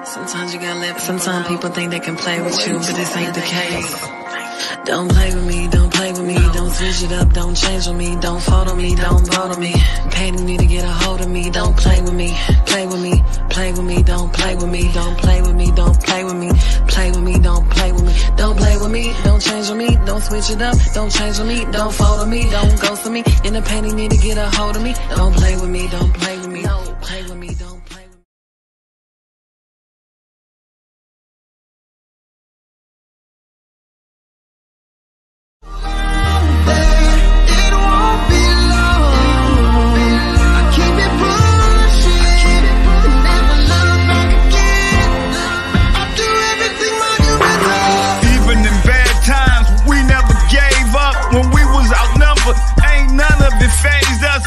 Sometimes you gotta let, sometimes people think they can play with you, but this ain't the case. Don't play with me, don't play with me, don't switch it up, don't change with me, don't photo me, don't vote on me. Paying me to get a hold of me, don't play with me, play with me, play with me, don't play with me, don't play with me, don't play with me, play with me, don't play with me, don't play with me, don't change with me, don't switch it up, don't change with me, don't photo me, don't ghost me. In the pain, you need to get a hold of me, don't play with me, don't play with me, don't play with me, don't play with me.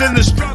In the struggle.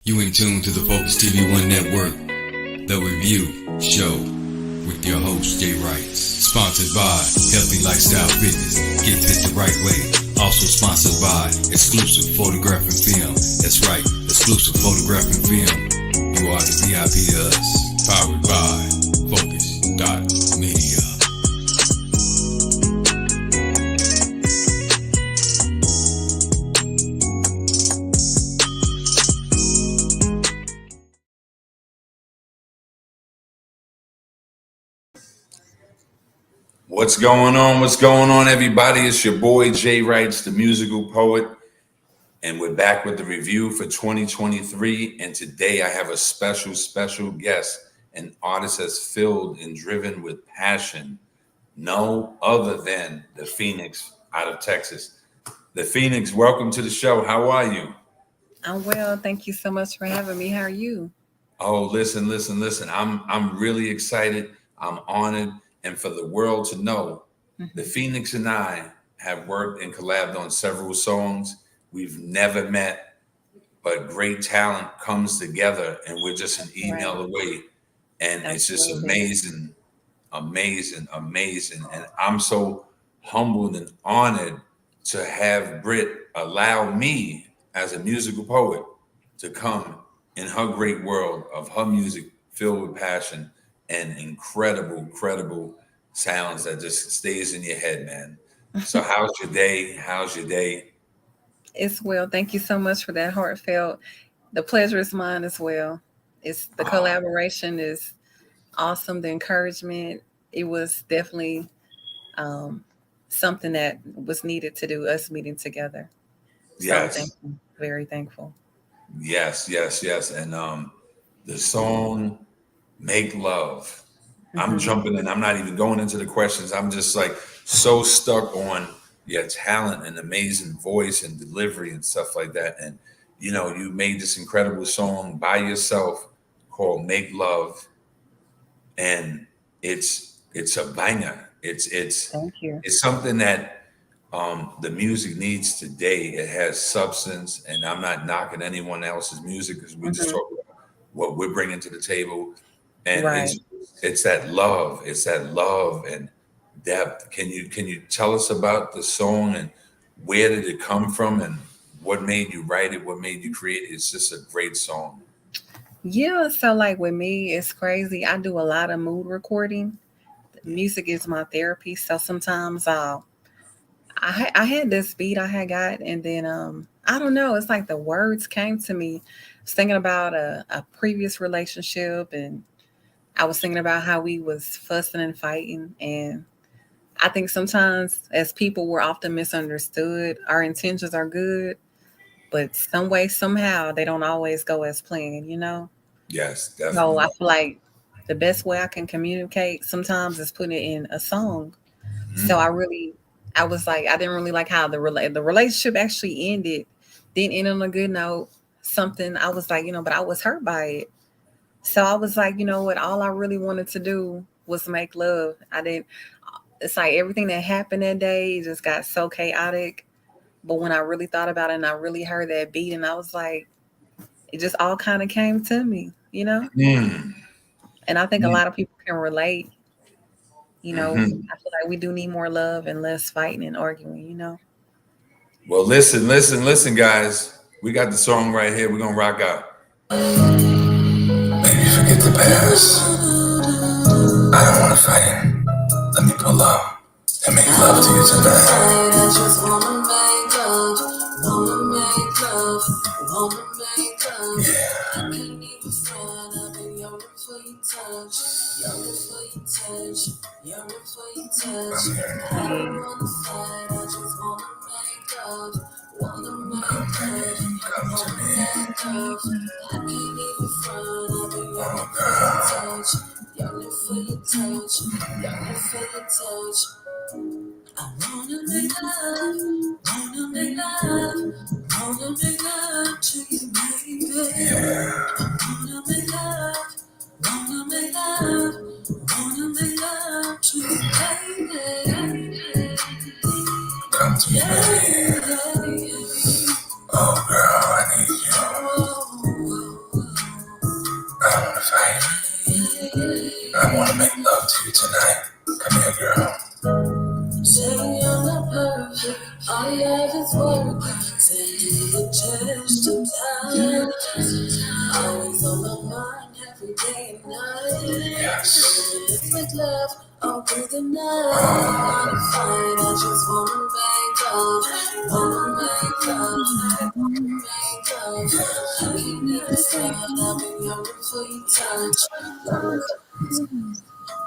You in tune to the Focus TV One Network, the review show with your host, JWRITEZZ. Sponsored by Healthy Lifestyle Fitness. Get fit the right way. Also sponsored by Exclusive Photograph and Film. That's right, Exclusive Photograph and Film. You are the VIP of us. Powered by Focus.media. What's going on? What's going on, everybody? It's your boy, JWRITEZZ, the musical poet, and we're back with the review for 2023. And today I have a special guest, an artist that's filled and driven with passion, no other than the Phoenix out of Texas. The Phoenix, welcome to the show. How are you? I'm well. Thank you so much for having me. How are you? Oh, listen. I'm really excited. I'm honored. And for the world to know, the Phoenix and I have worked and collabed on several songs. We've never met, but great talent comes together and we're just an email away. And it's just amazing. And I'm so humbled and honored to have Brit allow me as a musical poet to come in her great world of her music filled with passion and incredible sounds that just stays in your head, man. So how's your day? It's well. Thank you so much for that heartfelt. The pleasure is mine as well. It's the collaboration is awesome. The encouragement, it was definitely something that was needed to do, us meeting together. So Yes. thankful, very thankful. Yes. And the song Make Love. I'm jumping in. I'm not even going into the questions. I'm just like so stuck on your talent and amazing voice and delivery and stuff like that. And, you know, you made this incredible song by yourself called Make Love. And it's a banger. Thank you. It's something that the music needs today. It has substance, and I'm not knocking anyone else's music because we just talk about what we're bringing to the table. And it's that love. It's that love and depth. Can you tell us about the song and where did it come from and what made you write it? What made you create it? It's just a great song. Yeah, so like with me, it's crazy. I do a lot of mood recording. Music is my therapy. So sometimes I had this beat I had got, and then I don't know. It's like the words came to me. I was thinking about a previous relationship, and I was thinking about how we was fussing and fighting, and I think sometimes as people we're often misunderstood. Our intentions are good, but some way somehow they don't always go as planned. You know. Yes, So I definitely. feel like the best way I can communicate sometimes is putting it in a song. So Mhm. I was like, I didn't really like how the relationship actually ended. Didn't end on a good note. Something I was like, but I was hurt by it. So I was like, you know what? All I really wanted to do was make love. I didn't. It's like everything that happened that day just got so chaotic. But when I really thought about it and I really heard that beat, and I was like, it just all kind of came to me, you know. Mm. And I think a Mm. lot of people can relate. Mhm. I feel like we do need more love and less fighting and arguing. Well, listen, guys. We got the song right here. We're gonna rock out. Maybe forget the past. I don't wanna fight it. Let me pull up and make love to you tonight. I just wanna make love, wanna make love. Yeah. I can't even front, I've been yearning for your touch, yearning for your touch, yearning for your touch. I don't wanna fight, I just wanna make love, wanna make love, come to me. Make love. I can't even front, I've been yearning for your touch, yearning for your touch, yearning for your touch. I wanna make love, wanna make love, wanna make love to you, baby. Yeah. I wanna make love, wanna make love, wanna make love to you, baby. Come to me, baby. Oh, girl, I need you. I wanna fight. I wanna make love to you tonight. Come here, girl. Say you're not perfect, all you have is work. Say you the test of time. Always on my mind, every day and night. Yes. Let's make love all through the night. I wanna fight, I just wanna make love. Wanna make love, make love. I can't even stand, I've been yearning for your touch.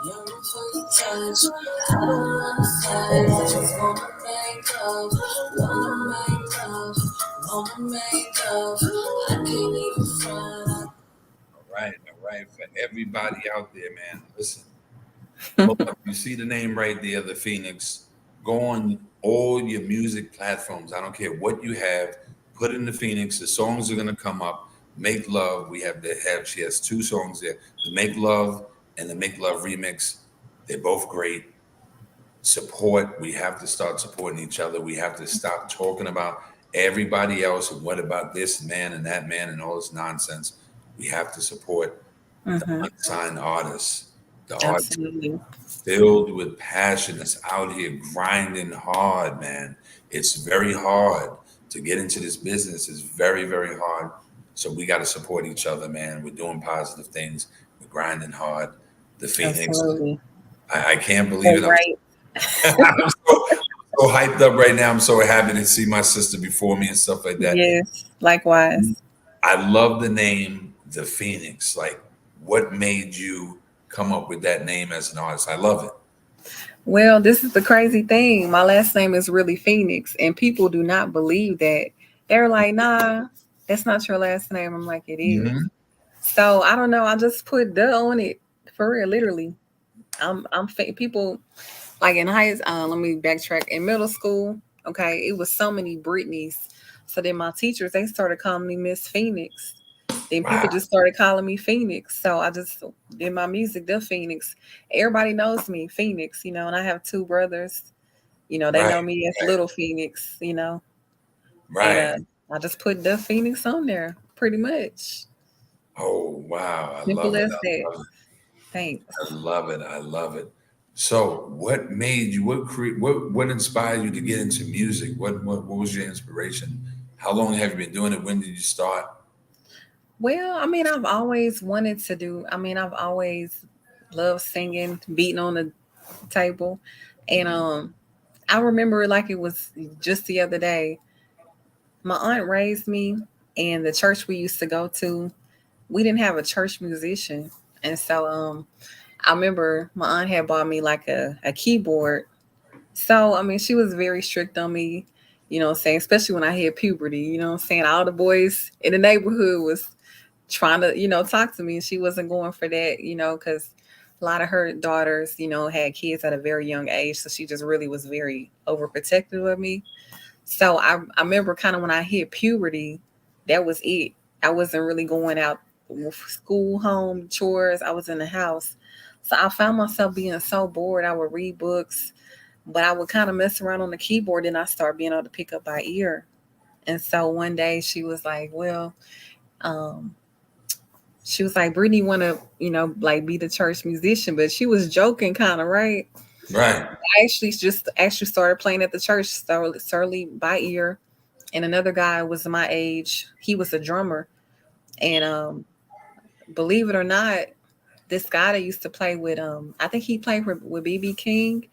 Yearning for your touch. I don't wanna fight, I just wanna make love. Wanna make love, wanna make love. I can't even front. All right. For everybody out there, man, listen. Pull up. You see the name right there, the Phoenix. Go on all your music platforms. I don't care what you have. Put in the Phoenix. The songs are gonna come up. Make Love. She has two songs there. The Make Love and the Make Love remix. They're both great. Support. We have to start supporting each other. We have to stop talking about everybody else and what about this man and that man and all this nonsense. We have to support the Mm-hmm. unsigned artists, the artists Absolutely. filled with passion that's out here grinding hard, man. It's very hard to get into this business. It's very, very hard. So we got to support each other, man. We're doing positive things. We're grinding hard. The Phoenix. Absolutely. I can't believe Well, it. right. I'm so hyped up right now. I'm so happy to see my sister before me and stuff like that. Yes. Likewise. I love the name, The Phoenix. Like, what made you come up with that name as an artist? I love it. Well, this is the crazy thing. My last name is really Phoenix, and people do not believe that. They're like, nah, that's not your last name. I'm like, it is. Hmm. So I don't know. I just put "the" on it for real, literally. People like in let me backtrack. In middle school, okay, it was so many Britneys. So then my teachers, they started calling me Miss Phoenix. Then people Wow. just started calling me Phoenix. So I just did my music, the Phoenix. Everybody knows me, Phoenix, and I have two brothers. They Right. know me as Right. Little Phoenix. And Right. I just put the Phoenix on there, pretty much. Oh, wow. I Simple love it. as I that. love it. Thanks. I love it. I love it. So what made you, what inspired you to get into music? What was your inspiration? How long have you been doing it? When did you start? Well, I mean, I've always wanted to do, I mean, I've always loved singing, beating on the table. And I remember like it was just the other day. My aunt raised me, and the church we used to go to, we didn't have a church musician. And so I remember my aunt had bought me like a keyboard. So, I mean, she was very strict on me, you know what I'm saying, especially when I hit puberty, you know what I'm saying? All the boys in the neighborhood was trying to, you know, talk to me, and she wasn't going for that, you know, because a lot of her daughters, you know, had kids at a very young age. So she just really was very overprotective of me. So I remember kind of when I hit puberty, that was it. I wasn't really going out with school, home, chores. I was in the house. So I found myself being so bored. I would read books, but I would kind of mess around on the keyboard, and I started being able to pick up by ear. And so one day she was like, well, she was like, Brittney want to, you know, like be the church musician, but she was joking kind of, right? Right. I actually started playing at the church solely by ear. And another guy was my age. He was a drummer. And believe it or not, this guy that used to play with, I think he played with B.B. King,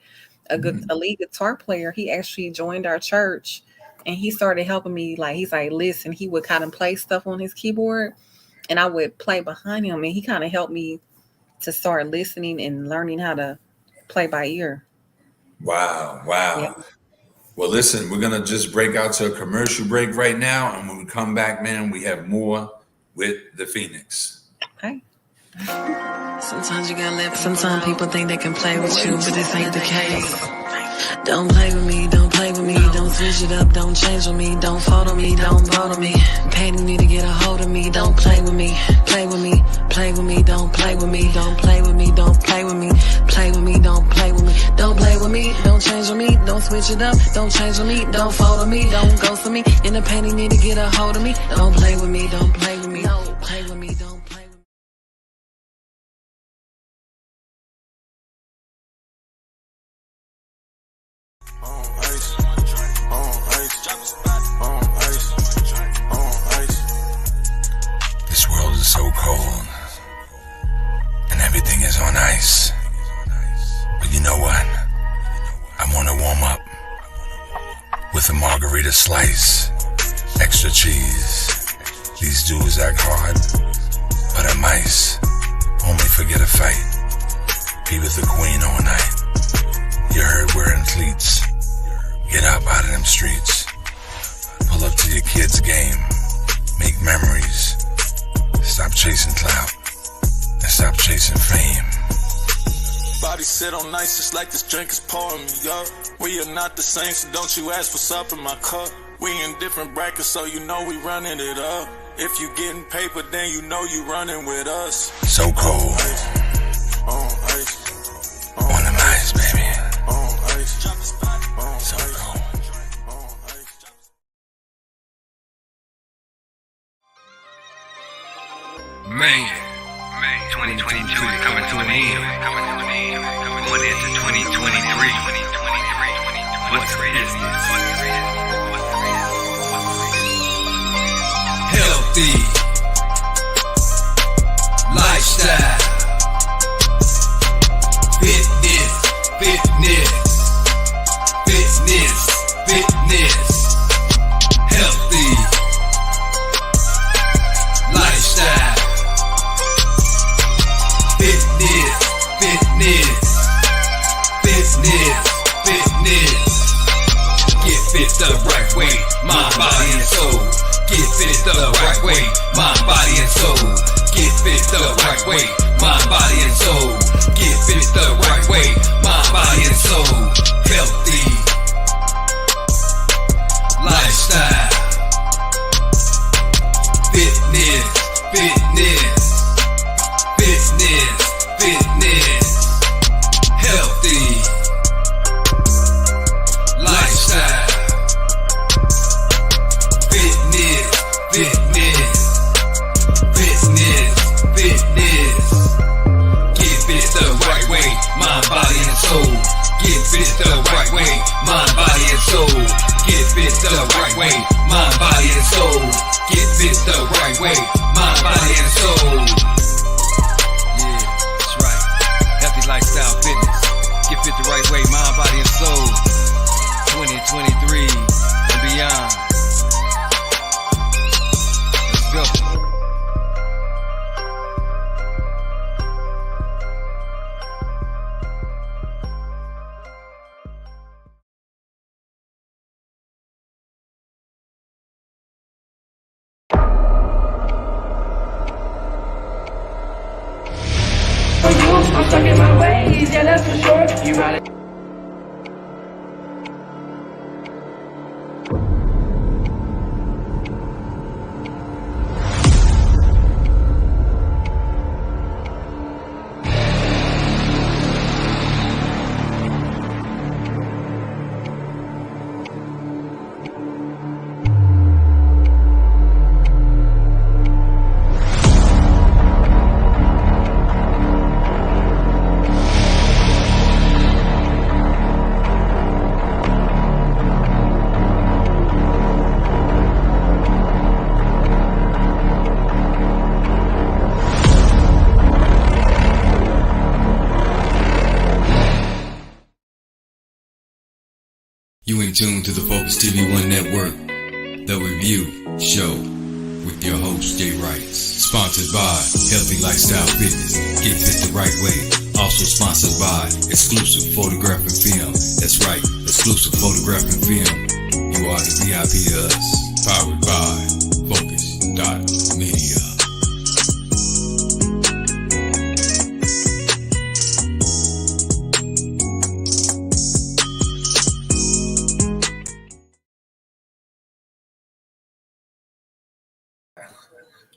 a lead guitar player. He actually joined our church, and he started helping me. Like, he's like, listen, he would kind of play stuff on his keyboard, and I would play behind him, and he kind of helped me to start listening and learning how to play by ear. Wow. Yeah. Well, listen, we're going to just break out to a commercial break right now. And when we come back, man, we have more with the Phoenix. Okay. Sometimes you gotta let. Sometimes people think they can play with you, but this ain't the case. Don't play with me, don't play with me, don't switch it up, don't change with me, don't photo me, don't bother me. Paying me to get a hold of me, don't play with me, play with me, play with me, don't play with me, don't play with me, don't play with me, play with me, don't play with me, don't play with me, don't change with me, don't switch it up, don't change with me, don't photo me, don't ghost with me. In the pain, you need to get a hold of me, don't play with me, don't play with me, don't play with me, don't play with me. This world is so cold, and everything is on ice. But you know what? I want to warm up with a margarita slice, extra cheese. These dudes act hard, but I'm ice. Only forget a fight. Be with the queen all night. You heard wearing cleats. Get up out of them streets. Pull up to your kid's game. Make memories. Stop chasing clout. And stop chasing fame. Body sit on nice just like this drink is pouring me up. We are not the same, so don't you ask what's up in my cup. We in different brackets, so you know we running it up. If you getting paper, then you know you running with us. So cold. On ice. On the ice, baby. On ice. So cold. Man, 2022 is coming to an end. Going into 2023. What's business? Healthy lifestyle. Fitness. Healthy lifestyle. Fitness. Get fit the right way, mind, body, and soul. Get fit the right way, mind, body, and soul. Get fit the right way, mind, body, and soul. Get fit the right way, mind, body, and soul. Healthy lifestyle. Fitness. Healthy lifestyle. Fitness. I'm stuck in my ways, yeah, that's for sure. You ride it. You in tune to the Focus TV One Network, the review show with your host Jay Writes. Sponsored by Healthy Lifestyle Fitness. Get fit the right way. Also sponsored by Exclusive Photograph and Film. That's right, Exclusive Photograph and Film. You are the VIP to us. Powered by Focus.media.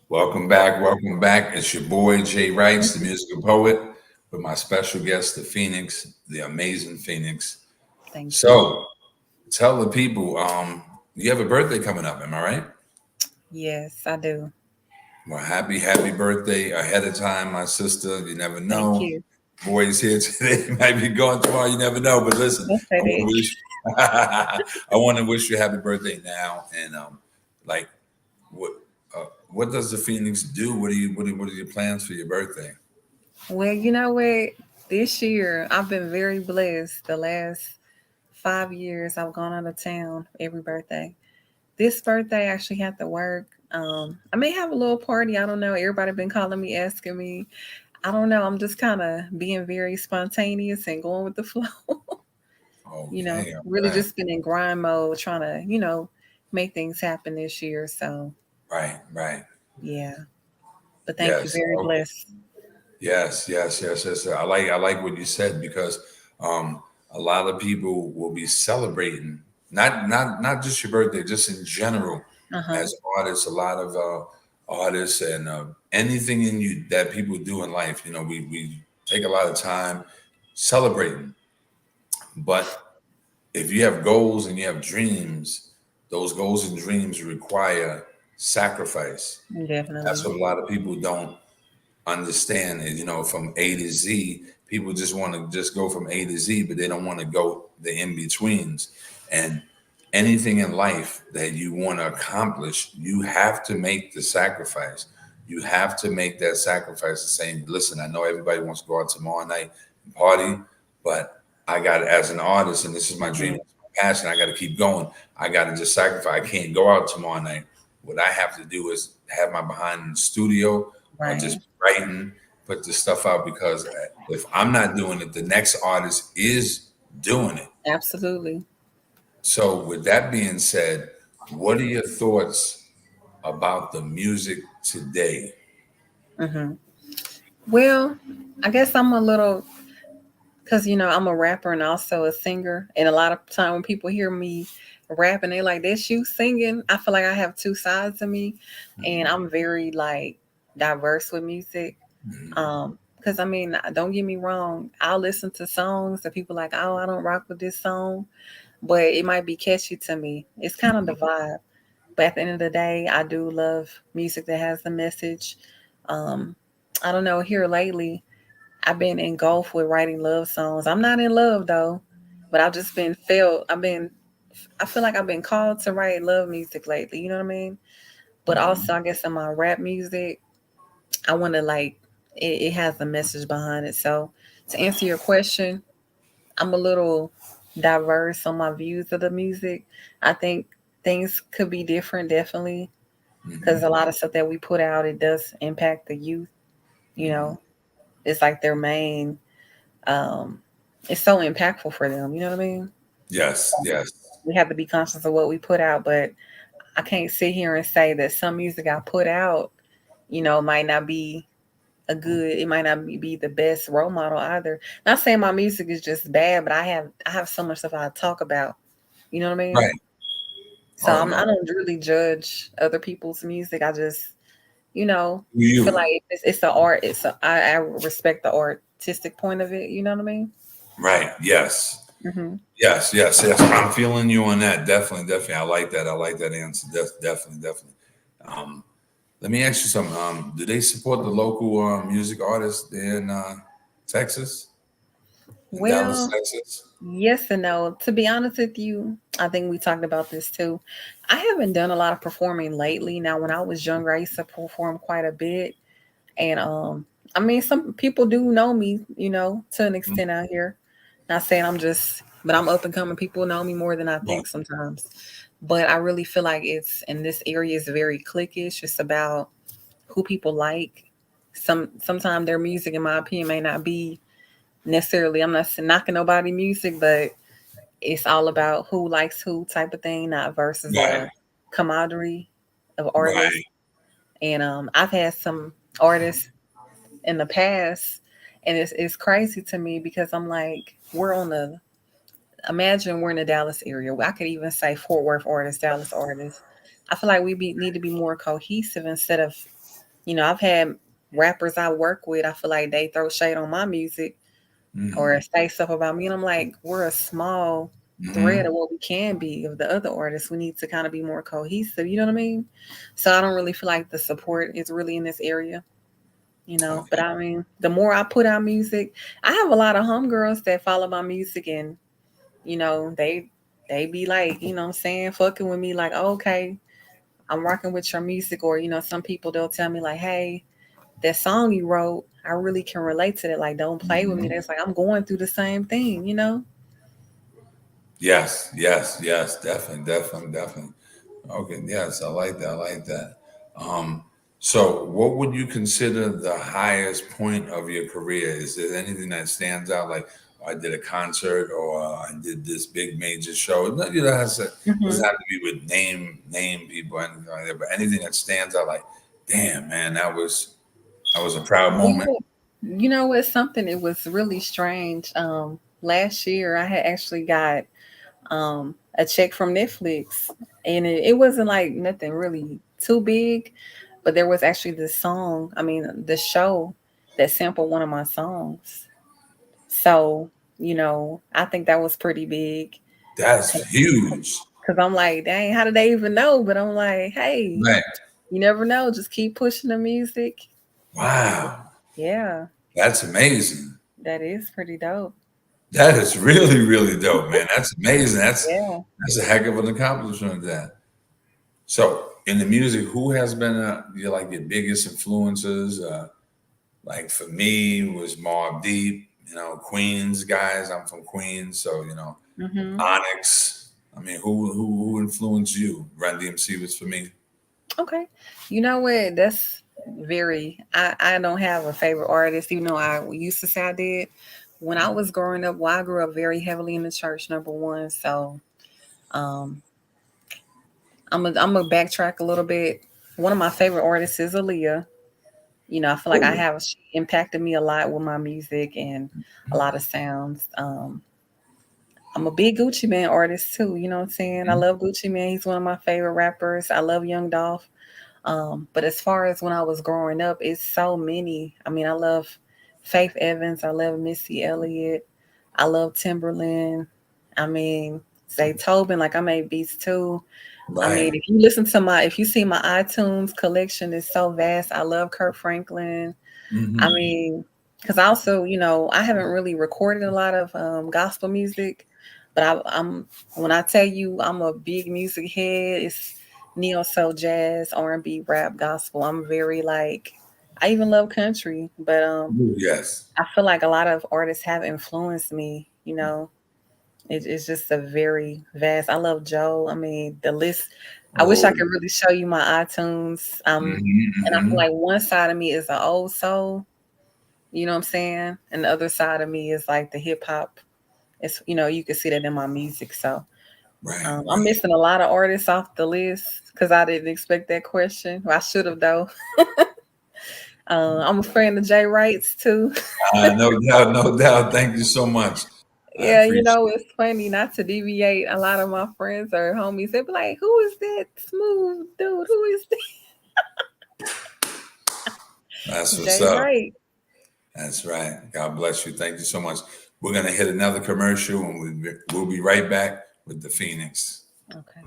Welcome back. It's your boy Jay Writes, the musical poet, with my special guest, the Phoenix, the amazing Phoenix. Thank you. So, tell the people, you have a birthday coming up, am I right? Yes, I do. Well, happy birthday ahead of time, my sister. You never know. Thank you. Boys here today might be gone tomorrow. You never know. But listen, I want to wish you a happy birthday now. And what does the Phoenix do? What are your plans for your birthday? Well, you know what? This year I've been very blessed. The last 5 years I've gone out of town every birthday. This birthday I actually had to work. I may have a little party. I don't know. Everybody been calling me, asking me. I don't know. I'm just kind of being very spontaneous and going with the flow. Okay, really just been in grind mode, trying to, make things happen this year. So right. yeah. But thank you. Very blessed. Yes. I like what you said, because a lot of people will be celebrating not just your birthday, just in general. As artists, a lot of artists and anything in you that people do in life, we take a lot of time celebrating. But if you have goals and you have dreams, those goals and dreams require sacrifice. Definitely. That's what a lot of people don't understand. And from A to Z, people just want to just go from A to Z, but they don't want to go the in-betweens. And anything in life that you want to accomplish, you have to make the sacrifice. You have to make that sacrifice of saying, listen, I know everybody wants to go out tomorrow night and party, but I got, as an artist, and this is my dream, my passion, I got to keep going. I got to just sacrifice. I can't go out tomorrow night. What I have to do is have my behind in the studio, or just writing, put the stuff out, because if I'm not doing it, the next artist is doing it. Absolutely. So with that being said, what are your thoughts about the music today? Well, I guess I'm a little, because I'm a rapper and also a singer, and a lot of time when people hear me rapping, they like, that's you singing. I feel like I have two sides of me, and I'm very diverse with music. Because don't get me wrong, I'll listen to songs that people like, oh, I don't rock with this song, but it might be catchy to me. It's kind of the vibe. But at the end of the day, I do love music that has a message. I don't know, here lately, I've been engulfed with writing love songs. I'm not in love though, but I've just been I feel like I've been called to write love music lately. You know what I mean? But also, I guess in my rap music, I want to it has a message behind it. So to answer your question, I'm a little diverse on my views of the music. I think things could be different, definitely, because a lot of stuff that we put out, it does impact the youth. It's like their main, it's so impactful for them. You know what I mean? Yes. We have to be conscious of what we put out, but I can't sit here and say that some music I put out, might not be a good, it might not be the best role model either. Not saying my music is just bad, but I have so much stuff I talk about. You know what I mean? Right. So Oh no. I don't really judge other people's music. I just, feel You. like it's the art. I respect the artistic point of it. You know what I mean? Right. Yes. Hmm. Yes. Yes. Yes. I'm feeling you on that. Definitely. Definitely. I like that. I like that answer. Definitely. Definitely. Um, Let me ask you something. Do they support the local music artists in Texas, in Dallas, Well, Texas? yes and no. To be honest with you, I think we talked about this too. I haven't done a lot of performing lately. Now, when I was younger, I used to perform quite a bit. And I mean, some people do know me, to an Mhm. extent out here. Not saying but I'm up and coming. People know me more than I Right. think sometimes. But I really feel like it's in this area is very cliquish. It's about who people like. Sometimes their music, in my opinion, may not be necessarily. I'm not knocking nobody music, but it's all about who likes who type of thing, not versus Right. a camaraderie of artists. Right. And I've had some artists in the past, and it's crazy to me because I'm like, imagine we're in the Dallas area. I could even say Fort Worth artists, Dallas artists. I feel like need to be more cohesive instead of, I've had rappers I work with. I feel like they throw shade on my music or Mm-hmm. say stuff about me, and I'm like, we're a small thread Mm-hmm. of what we can be of the other artists. We need to kind of be more cohesive. You know what I mean? So I don't really feel like the support is really in this area. But Okay. I mean, the more I put out music, I have a lot of homegirls that follow my music, and they be like, what I'm saying, fucking with me, like, oh, okay, I'm rocking with your music. Or some people, they'll tell me like, hey, that song you wrote, I really can relate to that, like, don't play with me. Mhm. That's like, I'm going through the same thing. Yes. Yes. Yes. Definitely. Definitely. Definitely. Okay. Yes. I like that. I like that. Um, so, what would you consider the highest point of your career? Is there anything that stands out? Like, I did a concert, or I did this big major show. No, doesn't Hmm. have to be with name people or anything like that. But anything that stands out, like, damn, man, that was a proud moment. Yeah. It's something, it was really strange. Last year I had actually got a check from Netflix, and it wasn't like nothing really too big, but there was actually this song, I mean, the show that sampled one of my songs. So, I think that was pretty big That's huge. because I'm like, dang, how did they even know? But I'm like, hey, Right. you never know. Just keep pushing the music. Wow. Yeah, That's amazing. that is pretty dope. That is really, really dope, man. That's amazing. Yeah. That's a heck of an accomplishment. That. So, in the music, who has been your biggest influences? Like for me, was Mobb Deep. Queens guys. I'm from Queens, so Hmm. Onyx. I mean, who influenced you? Run DMC was for me. Okay. You know what? That's I don't have a favorite artist, even though I used to say I did. When I was growing up, well, I grew up very heavily in the church, number one. So um I'm a backtrack a little bit. One of my favorite artists is Aaliyah. I feel like Oh, she impacted me a lot with my music and a lot of sounds. I'm a big Gucci Man artist too, you know what I'm saying? I love Gucci Man. He's one of my favorite rappers. I love Young Dolph. But as far as when I was growing up, it's so many. I mean, I love Faith Evans. I love Missy Elliott. I love Timberland. I mean, Zaytoven. Like, I made beats too. I right. mean, if you see my iTunes collection, is so vast. I love Kurt Franklin. I Hmm. mean, because also, I haven't really recorded a lot of gospel music, but I'm when I tell you I'm a big music head, it's neo soul, jazz, R&B, rap, gospel. I'm very like, I even love country, but Yes. I feel like a lot of artists have influenced me. It's just a very vast. I love Joe. I mean, the list. I wish I Oh. could really show you my iTunes. And I feel Hmm. like one side of me is an old soul, you know what I'm saying? And the other side of me is like the hip hop. You can see that in my music. So Right. I'm Right. missing a lot of artists off the list because I didn't expect that question. Well, I should have though. I'm a friend of JWRITEZZ too. No doubt, no doubt. Thank you so much. I Yeah, appreciate it's funny not to deviate. A lot of my friends or homies, they be like, "Who is that smooth dude? Who is That's that?" what's Jay up. Wright. That's right. God bless you. Thank you so much. We're gonna hit another commercial, and we'll be right back with the Phoenix. Okay.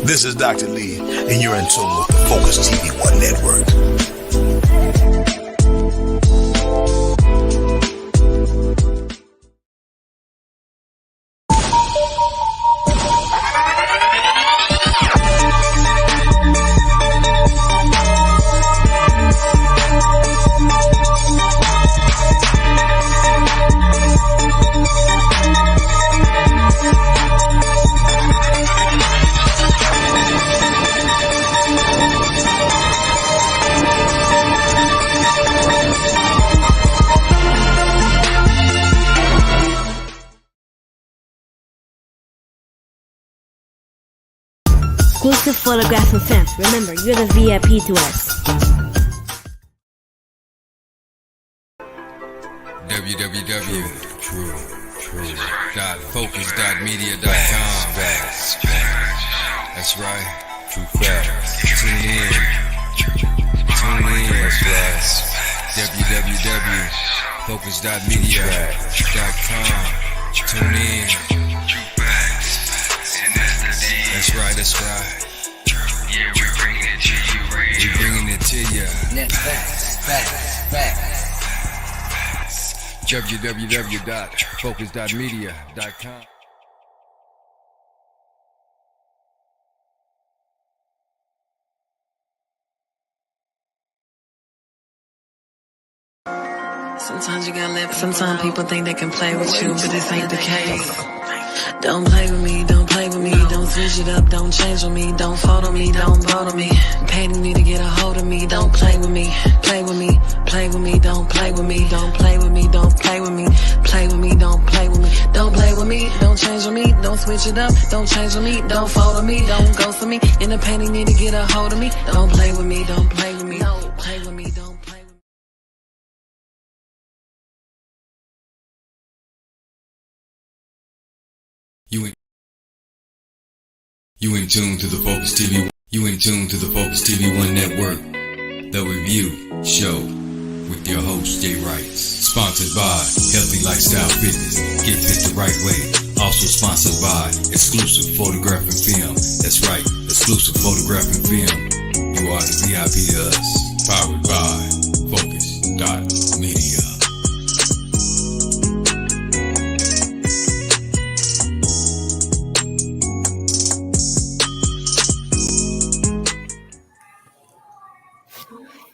This is Dr. Lee, and you're in tune with the Focus TV One Network. Exclusive photograph and film. Remember, you're the VIP to us. www.focus.media.com. That's right. True facts. Tune in. That's right. www.focus.media.com. Tune in. That's right. Yeah, we're bringing it to you, We're bringing it to you. www.focus.media.com. Sometimes you gotta let. Sometimes people think they can play with you, but this ain't the case. Don't play with me, don't play with me, don't switch it up, don't change on me, don't photo me, don't bother me. Painting need to get a hold of me, don't play with me, play with me, play with me, don't play with me, don't play with me, don't play with me, play with me, don't play with me, don't play with me, don't change on me, don't switch it up, don't change on me, don't photo me, don't ghost me. In the painting need to get a hold of me, don't play with me, don't play with me, don't play with me, don't play with me. You in tune to the Focus TV. You in tune to the Focus TV One Network. The review show with your host Jay Writes. Sponsored by Healthy Lifestyle Fitness. Get fit the right way. Also sponsored by Exclusive Photograph and Film. That's right, Exclusive Photograph and Film. You are the VIP to us. Powered by Focus.media.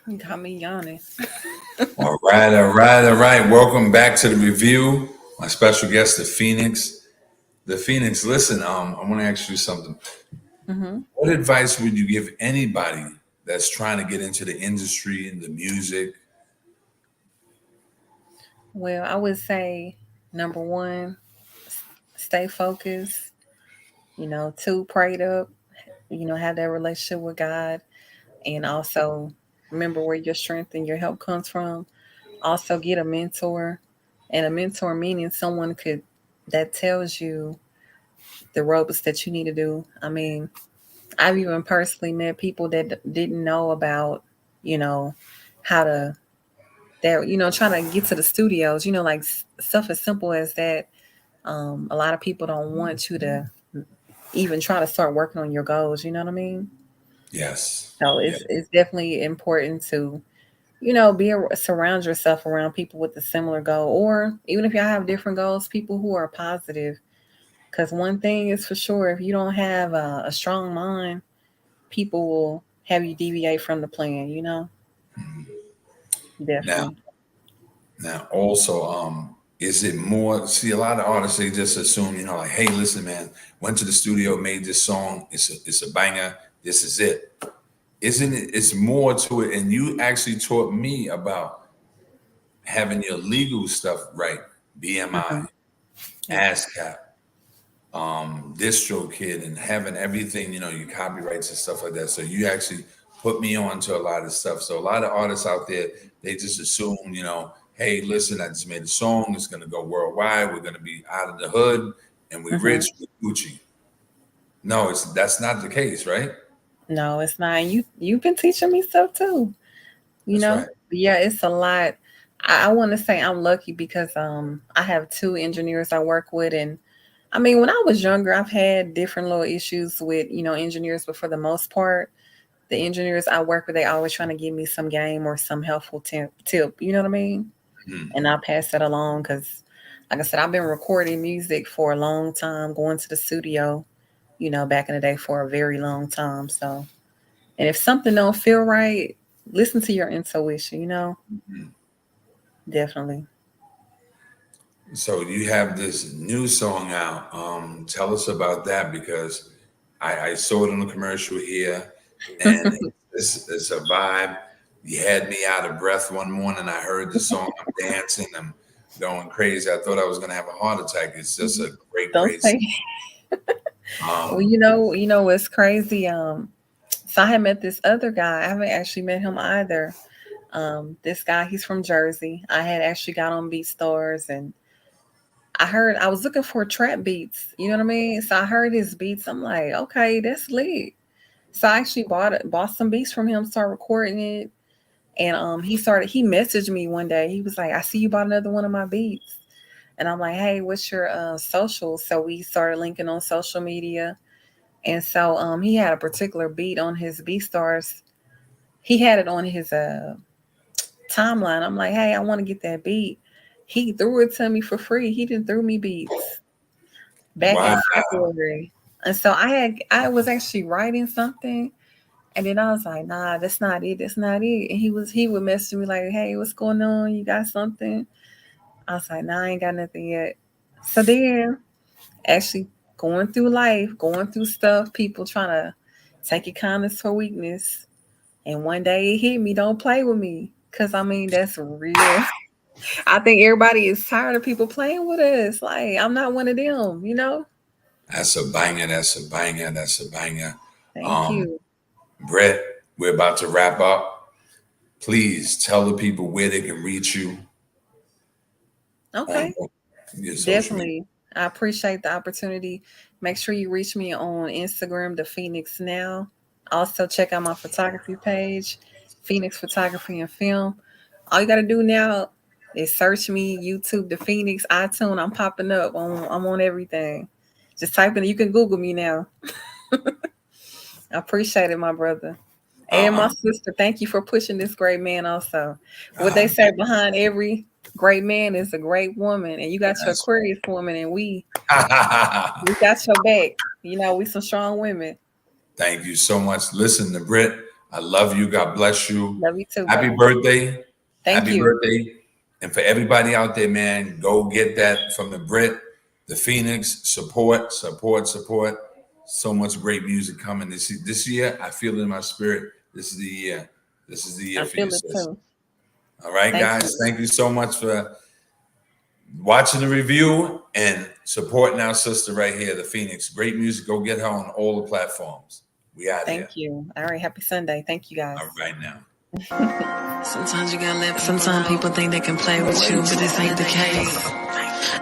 You got me yawning. All right. Welcome back to the review. My special guest, the Phoenix. The Phoenix, listen, I want to ask you something. Mm-hmm. What advice would you give anybody that's trying to get into the industry and the music? Well, I would say number one, stay focused. 2, prayed up. Have that relationship with God, and also remember where your strength and your help comes from. Also, get a mentor, and a mentor meaning someone that tells you the ropes that you need to do. I mean, I've even personally met people that didn't know about, how to trying to get to the studios. Like stuff as simple as that. A lot of people don't want you to even try to start working on your goals. You know what I mean? Yes. So Yeah. it's definitely important to surround yourself around people with a similar goal, or even if y'all have different goals, people who are positive. Because one thing is for sure, if you don't have a strong mind, people will have you deviate from the plan. Now, Definitely. now also, Is it more? See, a lot of artists, they just assume, like, hey, listen, man, went to the studio, made this song. It's a banger. This is it. Isn't it? It's more to it. And you actually taught me about having your legal stuff right. BMI, Mhm. Yeah. ASCAP, DistroKid, and having everything, your copyrights and stuff like that. So you actually put me on to a lot of stuff. So a lot of artists out there, they just assume, hey, listen, I just made a song. It's going to go worldwide. We're going to be out of the hood and we Mhm. rich with Gucci. No, that's not the case, right? No, it's not. You've been teaching me stuff too. You That's know, right. yeah, it's a lot. I want to say I'm lucky because I have two engineers I work with, and I mean when I was younger, I've had different little issues with engineers, but for the most part, the engineers I work with, they always trying to give me some game or some helpful tip. You know what I mean? Mhm. And I pass that along because, like I said, I've been recording music for a long time, going to the studio, back in the day for a very long time. So, and if something don't feel right, listen to your intuition. Mhm. Definitely. So you have this new song out. Tell us about that because I saw it on the commercial here, and it's a vibe. You had me out of breath one morning. I heard the song. I'm dancing. I'm going crazy. I thought I was gonna have a heart attack. It's just a great, Don't great say. song. Well, Um, what's crazy. So I had met this other guy. I haven't actually met him either. This guy, he's from Jersey. I had actually got on BeatStars, and I was looking for trap beats. You know what I mean? So I heard his beats. I'm like, okay, that's lit. So I actually bought some beats from him, started recording it, and he messaged me one day. He was like, I see you bought another one of my beats. And I'm like, hey, what's your social? So we started linking on social media. And so he had a particular beat on his BeatStars. He had it on his timeline. I'm like, hey, I want to get that beat. He threw it to me for free. He didn't threw me beats back in wow. February. And so I was actually writing something, and then I was like, nah, that's not it. That's not it. And he would message me like, hey, what's going on? You got something? I was like, nah, I ain't got nothing yet. So then actually going through life, going through stuff, people trying to take your kindness for weakness. And one day it hit me, don't play with me. Cause I mean, that's real. I think everybody is tired of people playing with us. Like, I'm not one of them. That's a banger. That's a banger. That's a banger. Thank Um, you. Brett, we're about to wrap up. Please tell the people where they can reach you on Okay. your social media. Definitely. I appreciate the opportunity. Make sure you reach me on Instagram, The Phoenix Now. Also, check out my photography page, Phoenix Photography and Film. All you got to do now is search me, YouTube, The Phoenix, iTunes. I'm popping up. I'm on everything. Just type in, you can Google me now. I appreciate it, my brother. And my Um, sister, thank you for pushing this great man also. What they say behind every great man is a great woman. And you got your that's Aquarius woman, and we right. we got your back. We some strong women. Thank you so much. Listen to Britt. I love you. God bless you. Love you too, Happy brother. birthday. Thank Happy you. birthday. And for everybody out there, man, go get that from the Brit, the Phoenix. Support, support, support. So much great music coming this year. I feel it in my spirit. This is the year. This is the year I for you, feel it sis. too. All right, Thank guys. you. Thank you so much for watching the review and supporting our sister right here, the Phoenix. Great music. Go get her on all the platforms. We out here. Thank you. All right. Happy Sunday. Thank you guys. All right now. Sometimes you gotta let. Sometimes people think they can play with you, but this ain't the case.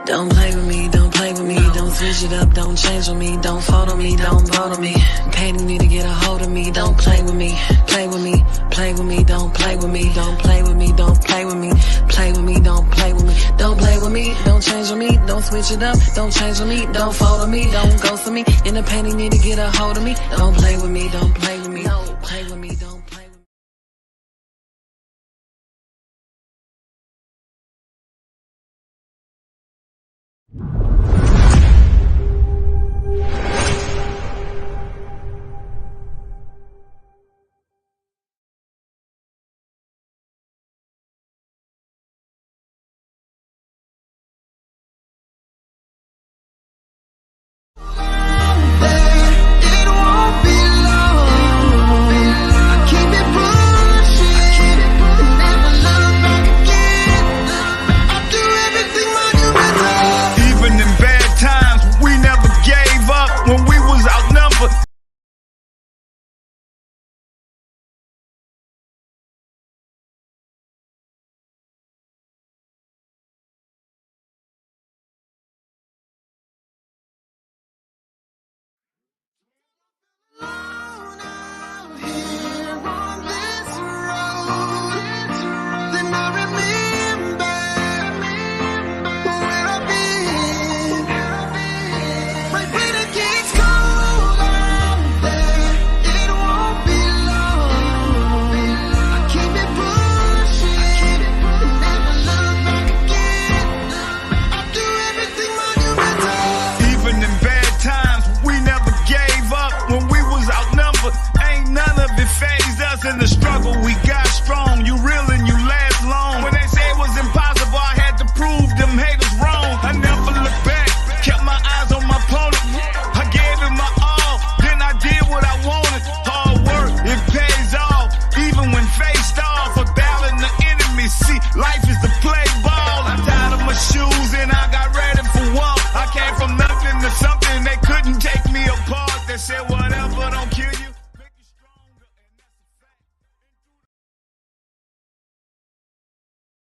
Don't play with me, don't play with me, don't switch it up, don't change with me, don't photo me, don't bother me. Painting need to get a hold of me, don't play with me, play with me, play with me, don't play with me, don't play with me, don't play with me, play with me, don't play with me, don't play with me, don't change with me, don't switch it up, don't change with me, don't photo me, don't ghost with me. In the painting need to get a hold of me, don't play with me, don't play with me, play with me, don't play. in the struggle we got.